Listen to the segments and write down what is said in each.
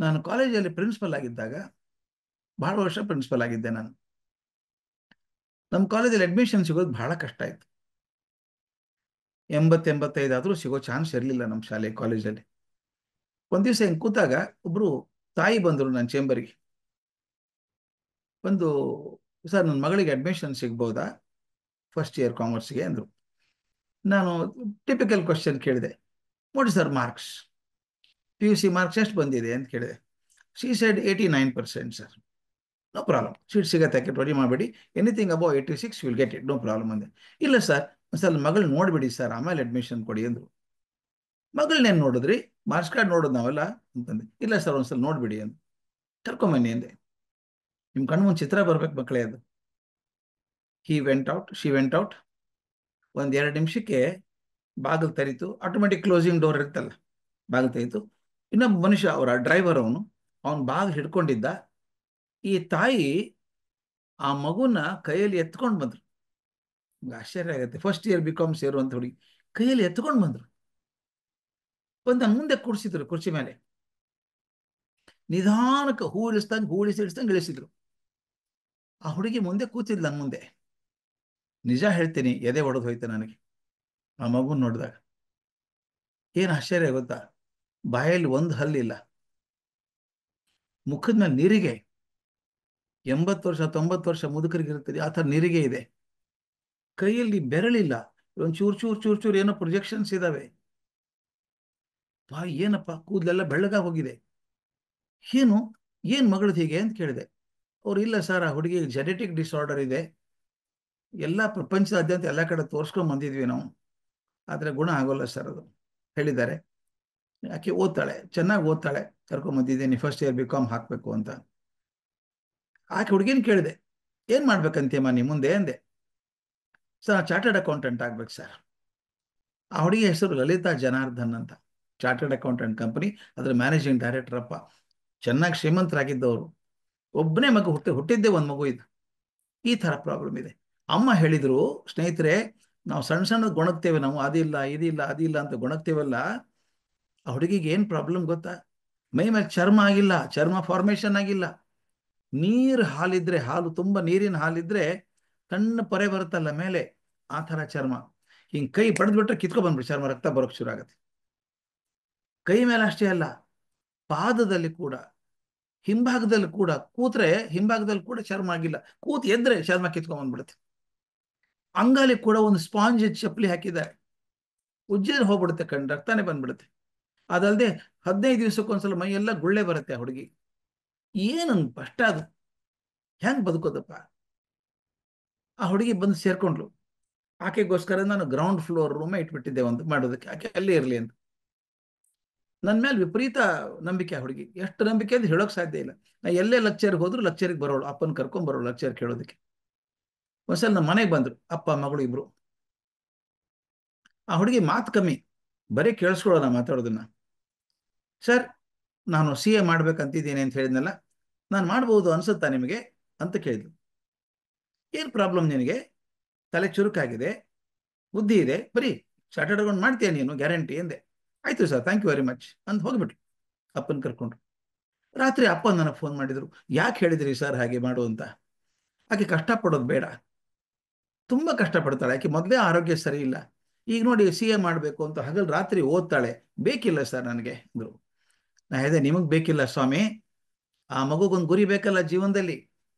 ನಾನು ಕಾಲೇಜಲ್ಲಿ ಪ್ರಿನ್ಸಿಪಲ್ ಆಗಿದ್ದಾಗ, ಬಹಳ ವರ್ಷ ಪ್ರಿನ್ಸಿಪಲ್ ಆಗಿದ್ದೆ ನಾನು. ನಮ್ಮ ಕಾಲೇಜಲ್ಲಿ ಅಡ್ಮಿಷನ್ ಸಿಗೋದು ಬಹಳ ಕಷ್ಟ ಆಯಿತು. 85 ಆದರೂ ಸಿಗೋ ಚಾನ್ಸ್ ಇರಲಿಲ್ಲ ನಮ್ಮ ಶಾಲೆ ಕಾಲೇಜಲ್ಲಿ. ಒಂದು ದಿವಸ ಹಿಂಗೆ ಕೂತಾಗ ಒಬ್ಬರು ತಾಯಿ ಬಂದರು ನನ್ನ ಚೇಂಬರ್ಗೆ. ಬಂದು, ಸರ್ ನನ್ನ ಮಗಳಿಗೆ ಅಡ್ಮಿಷನ್ ಸಿಗ್ಬೋದಾ ಫಸ್ಟ್ ಇಯರ್ ಕಾಮರ್ಸ್ಗೆ ಅಂದರು. ನಾನು ಟಿಪಿಕಲ್ ಕ್ವಶನ್ ಕೇಳಿದೆ, ನೋಡಿ ಸರ್ ಮಾರ್ಕ್ಸ್, PUC ಮಾರ್ಕ್ಸ್ ಎಷ್ಟು ಬಂದಿದೆ ಅಂತ ಕೇಳಿದೆ. She said 89% sir. No problem, seat ಸಿಗತ್ತೆ, ಯಾಕೆ ರೆಡಿ ಮಾಡಬೇಡಿ, anything above 86 will get it, no problem ಅಂದೆ. ಇಲ್ಲ ಸರ್, ಒಂದ್ಸಲ ಮಗಳು ನೋಡಿಬಿಡಿ ಸರ್, ಆಮೇಲೆ ಅಡ್ಮಿಷನ್ ಕೊಡಿ ಅಂದರು. ಮಗಳನ್ನೇನು ನೋಡಿದ್ರಿ, ಮಾರ್ಕ್ಸ್ ಕಾರ್ಡ್ ನೋಡೋದು ನಾವೆಲ್ಲ ಅಂತಂದೆ. ಇಲ್ಲ ಸರ್, ಒಂದ್ಸಲ ನೋಡಿಬಿಡಿ ಅಂದು. ಕರ್ಕೊಂಬನ್ನಿ ಅಂದೆ. ನಿಮ್ಮ ಕಣ್ಣು ಮುಂದೆ ಚಿತ್ರ ಬರ್ಬೇಕು ಮಕ್ಕಳೇ ಅದು. He went out, she went out. ಒಂದು 2 ನಿಮಿಷಕ್ಕೆ ಬಾಗಿಲು ತೆರೀತು. ಆಟೋಮೆಟಿಕ್ ಕ್ಲೋಸಿಂಗ್ ಡೋರ್ ಇರ್ತಲ್ಲ, ಬಾಗಿಲು ತೆರೀತು. ಇನ್ನೊಬ್ಬ ಮನುಷ್ಯ, ಅವರ ಡ್ರೈವರ್, ಅವನು ಬಾಗಿಲು ಹಿಡ್ಕೊಂಡಿದ್ದ. ಈ ತಾಯಿ ಆ ಮಗುನ ಕೈಯಲ್ಲಿ ಎತ್ಕೊಂಡು ಬಂದ್ರು. ಆಶ್ಚರ್ಯ ಆಗುತ್ತೆ, ಫಸ್ಟ್ ಇಯರ್ BCom ಸೇರುವಂತ ಹುಡುಗಿ ಕೈಯಲ್ಲಿ ಎತ್ಕೊಂಡು ಬಂದ್ರು. ಬಂದು ನನ್ನ ಮುಂದೆ ಕೂಡಿಸಿದ್ರು, ಕುರ್ಚಿ ಮೇಲೆ ನಿಧಾನಕ್ಕೆ ಹೂ ಇಳಿಸ್ದಂಗೆ ಇಳಿಸಿದ್ರು. ಆ ಹುಡುಗಿ ಮುಂದೆ ಕೂತಿದ್ಲು ನನ್ನ ಮುಂದೆ. ನಿಜ ಹೇಳ್ತೀನಿ, ಎದೆ ಒಡೆದು ಹೋಯ್ತು ನನಗೆ ಆ ಮಗುನ ನೋಡಿದಾಗ. ಏನು ಆಶ್ಚರ್ಯ ಗೊತ್ತಾ, ಬಾಯಲ್ಲಿ ಒಂದು ಹಲ್ಲಿಲ್ಲ, ಮುಖದ ಮೇಲೆ ನೀರಿಗೆ. 80 ವರ್ಷ 90 ವರ್ಷ ಮುದುಕರಿಗಿರ್ತದೆ ಆ ಥರ ನೀರಿಗೆ ಇದೆ. ಕೈಯಲ್ಲಿ ಬೆರಳಿಲ್ಲ, ಒಂದು ಚೂರು ಏನೋ ಪ್ರೊಜೆಕ್ಷನ್ಸ್ ಇದಾವೆ. ಏನಪ್ಪ, ಕೂದಲೆಲ್ಲ ಬೆಳ್ಳಗಾಗಿ ಹೋಗಿದೆ. ಏನು ಮಗಳದು ಹೀಗೆ ಅಂತ ಕೇಳಿದೆ. ಅವ್ರು, ಇಲ್ಲ ಸರ್, ಆ ಹುಡುಗಿ ಜೆನೆಟಿಕ್ ಡಿಸಾರ್ಡರ್ ಇದೆ, ಎಲ್ಲ ಪ್ರಪಂಚದಾದ್ಯಂತ ಎಲ್ಲ ಕಡೆ ತೋರಿಸ್ಕೊಂಡು ಬಂದಿದ್ವಿ ನಾವು, ಆದರೆ ಗುಣ ಆಗೋಲ್ಲ ಸರ್ ಅದು ಹೇಳಿದ್ದಾರೆ. ಆಕೆ ಓದ್ತಾಳೆ, ಚೆನ್ನಾಗಿ ಓದ್ತಾಳೆ, ಕರ್ಕೊಂಬಂದಿದ್ದೀನಿ ಫಸ್ಟ್ ಇಯರ್ BCom ಹಾಕಬೇಕು ಅಂತ. ಆಕೆ ಹುಡುಗಿನ ಕೇಳಿದೆ, ಏನು ಮಾಡ್ಬೇಕಂತೀಯಮ್ಮ ನೀ ಮುಂದೆ ಅಂದೆ. ಸರ್, ಚಾರ್ಟರ್ಡ್ ಅಕೌಂಟೆಂಟ್ ಆಗ್ಬೇಕು ಸರ್. ಆ ಹುಡುಗಿ ಹೆಸರು ಲಲಿತಾ ಜನಾರ್ದನ್ ಅಂತ, ಚಾರ್ಟರ್ಡ್ ಅಕೌಂಟೆಂಟ್ ಕಂಪನಿ, ಅದರ ಮ್ಯಾನೇಜಿಂಗ್ ಡೈರೆಕ್ಟರ್. ಅಪ್ಪ ಚೆನ್ನಾಗಿ ಶ್ರೀಮಂತರಾಗಿದ್ದವರು. ಒಬ್ಬನೇ ಮಗು ಹುಟ್ಟಿದ್ದೇ ಒಂದು ಮಗು ಇದು. ಈ ಥರ ಪ್ರಾಬ್ಲಮ್ ಇದೆ. ಅಮ್ಮ ಹೇಳಿದ್ರು, ಸ್ನೇಹಿತರೆ, ನಾವು ಸಣ್ಣ ಸಣ್ಣದು ಗೊಣಗ್ತೇವೆ, ನಾವು ಅದಿಲ್ಲ ಅದಿಲ್ಲ ಅಂತ ಗೊಣಗ್ತೇವಲ್ಲ. ಆ ಹುಡುಗಿಗೆ ಏನು ಪ್ರಾಬ್ಲಮ್ ಗೊತ್ತಾ, ಮೈ ಮೇಲೆ ಚರ್ಮ ಆಗಿಲ್ಲ, ಚರ್ಮ ಫಾರ್ಮೇಷನ್ ಆಗಿಲ್ಲ. ಹಾಲಿದ್ರೆ, ತುಂಬ ನೀರಿನ ಹಾಲಿದ್ರೆ ಸಣ್ಣ ಪೊರೆ ಬರುತ್ತಲ್ಲ ಮೇಲೆ, ಆ ಥರ ಚರ್ಮ. ಹಿಂಗೆ ಕೈ ಬಡಿದ್ಬಿಟ್ರೆ ಕಿತ್ಕೊ ಬಂದ್ಬಿಟ್ಟು ಚರ್ಮ, ರಕ್ತ ಬರೋಕ್ಕೆ ಶುರು ಆಗುತ್ತೆ. ಕೈ ಮೇಲೆ ಅಷ್ಟೇ ಅಲ್ಲ, ಪಾದದಲ್ಲಿ ಕೂಡ, ಹಿಂಭಾಗದಲ್ಲಿ ಕೂಡ, ಕೂತ್ರೆ ಹಿಂಭಾಗದಲ್ಲಿ ಕೂಡ ಚರ್ಮ ಆಗಿಲ್ಲ, ಎದ್ರೆ ಚರ್ಮ ಕಿತ್ಕೊಂಡ್ ಬಂದ್ಬಿಡುತ್ತೆ. ಅಂಗಾಲಿ ಕೂಡ ಒಂದು ಸ್ಪಾಂಜ್ ಚಪ್ಪಲಿ ಹಾಕಿದ್ದಾರೆ, ಉಜ್ಜಿದ್ರೆ ಹೋಗ್ಬಿಡುತ್ತೆ, ರಕ್ತಾನೆ ಬಂದ್ಬಿಡುತ್ತೆ. ಅದಲ್ಲದೆ 15 ದಿವಸಕ್ಕೊಂದ್ಸಲ ಮೈಯೆಲ್ಲ ಗುಳ್ಳೆ ಬರುತ್ತೆ ಆ ಹುಡುಗಿ. ಏನೊಂದು ಕಷ್ಟ ಅದು, ಹೆಂಗ್ ಬದುಕೋದಪ್ಪ. ಆ ಹುಡುಗಿ ಬಂದು ಸೇರ್ಕೊಂಡ್ಲು. ಆಕೆಗೋಸ್ಕರ ನಾನು ಗ್ರೌಂಡ್ ಫ್ಲೋರ್ ರೂಮೇ ಇಟ್ಬಿಟ್ಟಿದ್ದೆ ಒಂದು ಮಾಡೋದಕ್ಕೆ, ಆಕೆ ಅಲ್ಲೇ ಇರಲಿ ಅಂತ. ನನ್ನ ಮೇಲೆ ವಿಪರೀತ ನಂಬಿಕೆ ಆ ಹುಡುಗಿ. ಎಷ್ಟು ನಂಬಿಕೆ ಅಂತ ಹೇಳೋಕೆ ಸಾಧ್ಯ ಇಲ್ಲ. ನಾ ಎಲ್ಲೇ ಲೆಕ್ಚರ್ಗೆ ಹೋದ್ರು ಲೆಕ್ಚರಿಗೆ ಬರೋಳು, ಅಪ್ಪನ ಕರ್ಕೊಂಡ್ ಬರೋಳು ಲೆಕ್ಚರ್ ಕೇಳೋದಕ್ಕೆ. ಒಂದ್ಸಲ ನಮ್ಮ ಮನೆಗೆ ಬಂದ್ರು, ಅಪ್ಪ ಮಗಳು ಇಬ್ರು. ಆ ಹುಡುಗಿ ಮಾತು ಕಮ್ಮಿ, ಬರೀ ಕೇಳಿಸ್ಕೊಳ್ಳೋಣ ಮಾತಾಡೋದನ್ನ. ಸರ್, ನಾನು CA ಮಾಡ್ಬೇಕಂತಿದ್ದೀನಿ ಅಂತ ಹೇಳಿದ್ನಲ್ಲ, ನಾನು ಮಾಡ್ಬೋದು ಅನ್ಸುತ್ತಾ ನಿಮಗೆ ಅಂತ ಕೇಳಿದ್ಲು. ಏನು ಪ್ರಾಬ್ಲಮ್ ನಿನಗೆ, ತಲೆ ಚುರುಕಾಗಿದೆ, ಬುದ್ಧಿ ಇದೆ, ಬರೀ ಚಾರ್ಟರ್ಡ್ ಅಕೌಂಟ್ ಮಾಡ್ತೀಯ ನೀನು, ಗ್ಯಾರಂಟಿ ಎಂದೆ. ಆಯ್ತು sir, thank you very much ಅಂತ ಹೋಗ್ಬಿಟ್ರು. ಅಪ್ಪನ ಕರ್ಕೊಂಡ್ರು. ರಾತ್ರಿ ಅಪ್ಪ ನನಗೆ ಫೋನ್ ಮಾಡಿದ್ರು, ಯಾಕೆ ಹೇಳಿದ್ರಿ ಸರ್ ಹಾಗೆ ಮಾಡು ಅಂತ. ಆಕೆ ಕಷ್ಟಪಡೋದು ಬೇಡ, ತುಂಬ ಕಷ್ಟಪಡ್ತಾಳೆ. ಆಕೆ ಮೊದಲೇ ಆರೋಗ್ಯ ಸರಿ ಇಲ್ಲ, ಈಗ ನೋಡಿ CA ಮಾಡಬೇಕು ಅಂತ ಹಗಲು ರಾತ್ರಿ ಓದ್ತಾಳೆ. ಬೇಕಿಲ್ಲ ಸರ್ ನನಗೆ ಅಂದರು. ನಾ ಹೇಳಿದೆ, ನಿಮಗೆ ಬೇಕಿಲ್ಲ ಸ್ವಾಮಿ, ಆ ಮಗುಗೊಂದು ಗುರಿ ಬೇಕಲ್ಲ ಜೀವನದಲ್ಲಿ.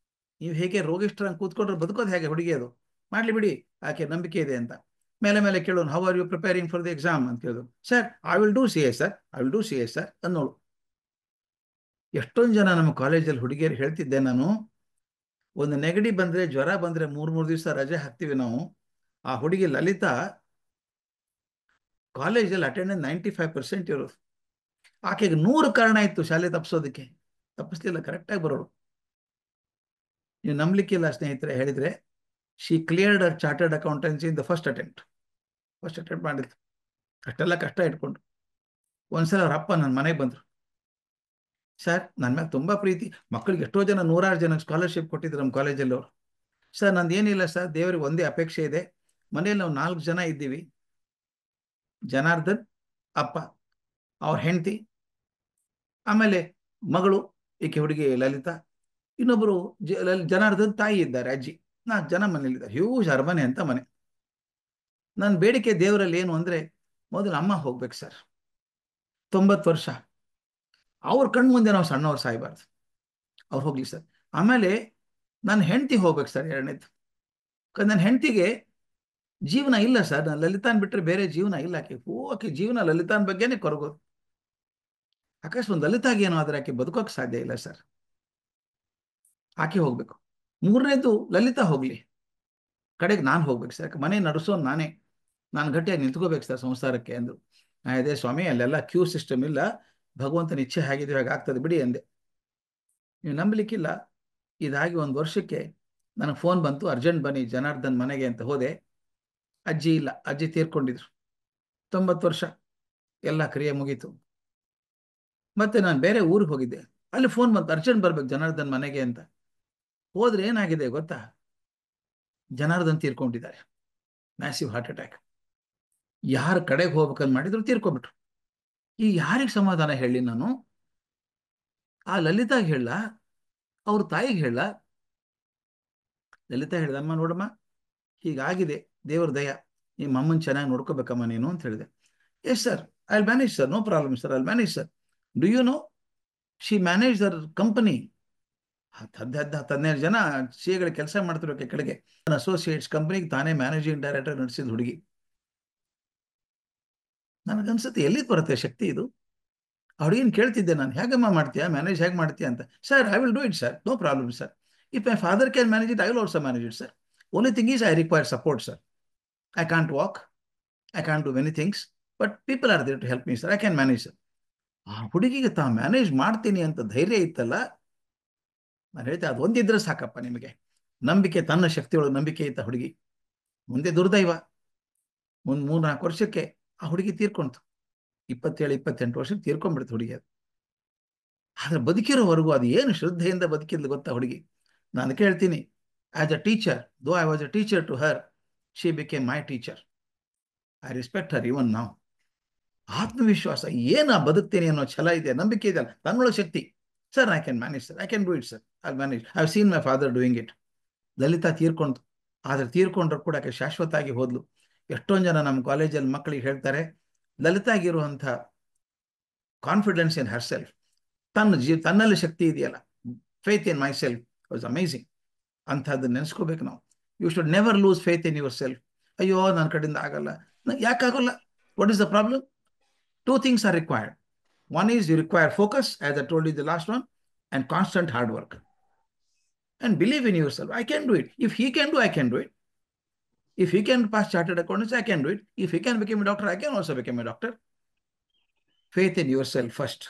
ನೀವು ಹೇಗೆ ರೋಗಿಷ್ಠರಂಗೆ ಕೂತ್ಕೊಂಡ್ರೆ ಬದುಕೋದು ಹೇಗೆ ಹುಡುಗಿ, ಅದು ಮಾಡಲಿ ಬಿಡಿ, ಆಕೆ ನಂಬಿಕೆ ಇದೆ ಅಂತ. ಮೇಲೆ ಕೇಳೋನು, how are you preparing for the exam ಅಂತ ಕೇಳಿದ್ರು. Sir, I will do CA sir, I will do CA sir ಅನ್ನೋಳು. ಎಷ್ಟೊಂದು ಜನ ನಮ್ಮ ಕಾಲೇಜಲ್ಲಿ ಹುಡುಗಿಯರು ಹೇಳ್ತಿದ್ದೆ ನಾನು, ಒಂದು ನೆಗಡಿ ಬಂದರೆ, ಜ್ವರ ಬಂದರೆ 3 ದಿವಸ ರಜೆ ಹಾಕ್ತೀವಿ ನಾವು. ಆ ಹುಡುಗಿ ಲಲಿತಾ ಕಾಲೇಜಲ್ಲಿ ಅಟೆಂಡೆನ್ಸ್ 95% ಇರೋದು. ಆಕೆಗೆ 100 ಕಾರಣ ಇತ್ತು ಶಾಲೆ ತಪ್ಪಿಸೋದಕ್ಕೆ, ತಪ್ಪಿಸ್ಲಿಲ್ಲ, ಕರೆಕ್ಟಾಗಿ ಬರೋಳು. ನೀವು ನಂಬಲಿಕ್ಕಿಲ್ಲ ಸ್ನೇಹಿತರೆ, ಹೇಳಿದರೆ she cleared our chartered accountancy in the first attempt ಮಾಡಿದ್ರು. ಅಷ್ಟೆಲ್ಲ ಕಷ್ಟ ಇಟ್ಕೊಂಡು. ಒಂದ್ಸಲ ಅವ್ರ ಅಪ್ಪ ನನ್ನ ಮನೆಗೆ ಬಂದರು. ಸರ್, ನನ್ನ ಮೇಲೆ ತುಂಬ ಪ್ರೀತಿ, ಮಕ್ಕಳಿಗೆ ಎಷ್ಟೋ ಜನ 106 ಜನಕ್ಕೆ ಸ್ಕಾಲರ್ಶಿಪ್ ಕೊಟ್ಟಿದ್ರು ನಮ್ಮ ಕಾಲೇಜಲ್ಲಿ ಅವರು. ಸರ್, ನಂದು ಏನಿಲ್ಲ ಸರ್, ದೇವರಿಗೆ ಒಂದೇ ಅಪೇಕ್ಷೆ ಇದೆ. ಮನೇಲಿ ನಾವು 4 ಜನ ಇದ್ದೀವಿ, ಜನಾರ್ದನ್ ಅಪ್ಪ, ಅವ್ರ ಹೆಂಡತಿ, ಆಮೇಲೆ ಮಗಳು, ಈಕೆ ಹುಡುಗಿ ಲಲಿತಾ. ಇನ್ನೊಬ್ಬರು ಜನಾರ್ದನ್ ತಾಯಿ ಇದ್ದಾರೆ, ಅಜ್ಜಿ. 4 ಜನ ಮನೇಲಿದ್ದಾರೆ. ಹ್ಯೂಜ್ ಅರಮನೆ ಅಂತ ಮನೆ. ನನ್ನ ಬೇಡಿಕೆ ದೇವರಲ್ಲಿ ಏನು ಅಂದರೆ, ಮೊದಲು ಅಮ್ಮ ಹೋಗ್ಬೇಕು ಸರ್, 90 ವರ್ಷ. ಅವ್ರ ಕಣ್ಮುಂದೆ ನಾವು ಸಣ್ಣವ್ರು ಸಾಯಬಾರ್ದು, ಅವ್ರು ಹೋಗ್ಲಿ ಸರ್. ಆಮೇಲೆ ನನ್ನ ಹೆಂಡತಿ ಹೋಗ್ಬೇಕು ಸರ್, ಎರಡನೇದು. ನನ್ನ ಹೆಂಡತಿಗೆ ಜೀವನ ಇಲ್ಲ ಸರ್, ನಾನು ಲಲಿತಾನ್ ಬಿಟ್ಟರೆ ಬೇರೆ ಜೀವನ ಇಲ್ಲ. ಆಕೆ ಜೀವನ ಲಲಿತಾನ್ ಬಗ್ಗೆನೇ ಕೊರಗೋದು. ಅಕಸ್ಮಾತ್ ಲಲಿತಾಗೆ ಏನೋ ಆದರೆ ಆಕೆ ಬದುಕೋಕೆ ಸಾಧ್ಯ ಇಲ್ಲ ಸರ್, ಆಕೆ ಹೋಗ್ಬೇಕು. ಮೂರನೇದು ಲಲಿತಾ ಹೋಗ್ಲಿ, ಕಡೆಗೆ ನಾನು ಹೋಗ್ಬೇಕು ಸರ್, ಮನೆ ನಡೆಸೋನು ನಾನೇ, ನಾನು ಗಟ್ಟಿಯಾಗಿ ನಿಂತ್ಕೋಬೇಕು ಸರ್ ಸಂಸಾರಕ್ಕೆ ಅಂದರು. ಅದೇ ಸ್ವಾಮಿ, ಅಲ್ಲೆಲ್ಲ ಕ್ಯೂ ಸಿಸ್ಟಮ್ ಇಲ್ಲ, ಭಗವಂತನ ಇಚ್ಛೆ ಹೇಗಿದ್ರೆ ಹಾಗೆ ಆಗ್ತದೆ ಬಿಡಿ ಅಂದೆ. ನೀವು ನಂಬಲಿಕ್ಕಿಲ್ಲ, ಇದಾಗಿ 1 ವರ್ಷಕ್ಕೆ ನನಗೆ ಫೋನ್ ಬಂತು, ಅರ್ಜೆಂಟ್ ಬನ್ನಿ ಜನಾರ್ದನ್ ಮನೆಗೆ ಅಂತ. ಹೋದೆ. ಅಜ್ಜಿ ಇಲ್ಲ, ಅಜ್ಜಿ ತೀರ್ಕೊಂಡಿದ್ರು. 90 ವರ್ಷ, ಎಲ್ಲ ಕ್ರಿಯೆ ಮುಗೀತು. ಮತ್ತೆ ನಾನು ಬೇರೆ ಊರಿಗೆ ಹೋಗಿದ್ದೆ, ಅಲ್ಲಿ ಫೋನ್ ಬಂತು, ಅರ್ಜೆಂಟ್ ಬರ್ಬೇಕು ಜನಾರ್ದನ್ ಮನೆಗೆ ಅಂತ. ಹೋದ್ರೆ ಏನಾಗಿದೆ ಗೊತ್ತಾ, ಜನಾರ್ದನ್ ತೀರ್ಕೊಂಡಿದ್ದಾರೆ, ಮ್ಯಾಸಿವ್ ಹಾರ್ಟ್ ಅಟ್ಯಾಕ್. ಯಾರ ಕಡೆಗೆ ಹೋಗ್ಬೇಕಂತ ಮಾಡಿದ್ರು ತೀರ್ಕೊಂಡ್ಬಿಟ್ರು. ಈ ಯಾರಿಗೆ ಸಮಾಧಾನ ಹೇಳಿ ನಾನು? ಆ ಲಲಿತಾಗೆ ಹೇಳ, ಅವ್ರ ತಾಯಿಗೆ ಹೇಳ. ಲಲಿತಾ ಹೇಳ್ದ, ಅಮ್ಮ ನೋಡಮ್ಮ, ಹೀಗಾಗಿದೆ, ದೇವ್ರ ದಯ, ನಿಮ್ಮ ಅಮ್ಮನ ಚೆನ್ನಾಗಿ ನೋಡ್ಕೋಬೇಕಮ್ಮ ನೀನು ಅಂತ ಹೇಳಿದೆ. Yes sir, I will manage sir, no problem sir, I will manage sir. Do you know, she manage their company. 12 ಜನ ಗಳ ಕೆಲಸ ಮಾಡ್ತಿರೋಕೆ ಕೆಳಗೆ, ಅಸೋಸಿಯೇಟ್ಸ್ ಕಂಪನಿಗೆ ತಾನೇ ಮ್ಯಾನೇಜಿಂಗ್ ಡೈರೆಕ್ಟರ್ ನಡೆಸಿದ ಹುಡುಗಿ. ನನಗನ್ಸುತ್ತೆ ಎಲ್ಲಿ ಬರುತ್ತೆ ಶಕ್ತಿ ಇದು? ಹುಡುಗಿನ ಕೇಳ್ತಿದ್ದೆ ನಾನು, ಹೇಗಮ್ಮ ಮಾಡ್ತೀಯಾ, ಮ್ಯಾನೇಜ್ ಹೇಗೆ ಮಾಡ್ತೀಯಾ ಅಂತ. Sir, I will do it sir, no problem sir. If my father can manage it, I will also manage it sir. Only thing is I require support sir. I can't walk, I can't do many things, but people are there to help me sir, I can manage sir. ಆ ಹುಡುಗಿಗೆ manage ಮಾಡ್ತೀನಿ ಅಂತ ಧೈರ್ಯ ಇತ್ತಲ್ಲ. ನಾನು ಹೇಳ್ತೆ, ಅದು ಒಂದಿದ್ರೆ ಸಾಕಪ್ಪ ನಿಮಗೆ, ನಂಬಿಕೆ, ತನ್ನ ಶಕ್ತಿಯೊಳಗೆ ನಂಬಿಕೆ ಇತ್ತ ಹುಡುಗಿ. ಮುಂದೆ ದುರ್ದೈವ, ಒಂದು 3-4 ವರ್ಷಕ್ಕೆ ಆ ಹುಡುಗಿ ತೀರ್ಕೊಂತು. 27-28 ವರ್ಷಕ್ಕೆ ತೀರ್ಕೊಂಡ್ಬಿಡ್ತು ಹುಡುಗಿ. ಅದು ಆದ್ರೆ ಬದುಕಿರೋವರೆಗೂ ಅದು ಏನು ಶ್ರದ್ಧೆಯಿಂದ ಬದುಕಿದ್ಲು ಗೊತ್ತಾ ಹುಡುಗಿ. ನಾನು ಕೇಳ್ತೀನಿ, as a teacher, though I was a teacher to her, she became my teacher. I respect her even ನಾವು. ಆತ್ಮವಿಶ್ವಾಸ, ಏನು ಬದುಕ್ತೇನೆ ಅನ್ನೋ ಛಲ ಇದೆ, ನಂಬಿಕೆ ಇದೆ, ತನ್ನೊಳಗೆ ಶಕ್ತಿ. Sir, I can manage sir, I can do it sir, I manage, I have seen my father doing it. Lalitha ತೀರ್ಕೊಂಡು, ಆದ್ರೆ ತೀರ್ಕೊಂಡ್ರು ಕೂಡ ಆಕೆ ಶಾಶ್ವತ ಆಗಿ ಹೋದ್ಲು. ಎಷ್ಟೊಂದು ಜನ ನಮ್ಮ ಕಾಲೇಜಲ್ಲಿ ಮಕ್ಕಳಿಗೆ ಹೇಳ್ತಾರೆ, ಲಲಿತಾಗಿರುವಂಥ ಕಾನ್ಫಿಡೆನ್ಸ್ ಇನ್ ಹರ್ ಸೆಲ್ಫ್, ತನ್ನಲ್ಲಿ ಶಕ್ತಿ ಇದೆಯಲ್ಲ, faith in myself was amazing. ಅಂಥದ್ದನ್ನು ನೆನೆಸ್ಕೋಬೇಕು ನಾವು. You should never lose faith in yourself. ಅಯ್ಯೋ, ನನ್ನ ಕಡೆಯಿಂದ ಆಗಲ್ಲ, ಯಾಕಾಗಲ್ಲ? What is the problem? 2 things are required. One is you require focus, as I told you the last one, and constant hard work. And believe in yourself. I can do it. If he can do, I can do it. If he can pass chartered accountants, I can do it. If he can become a doctor, I can also become a doctor. Faith in yourself first.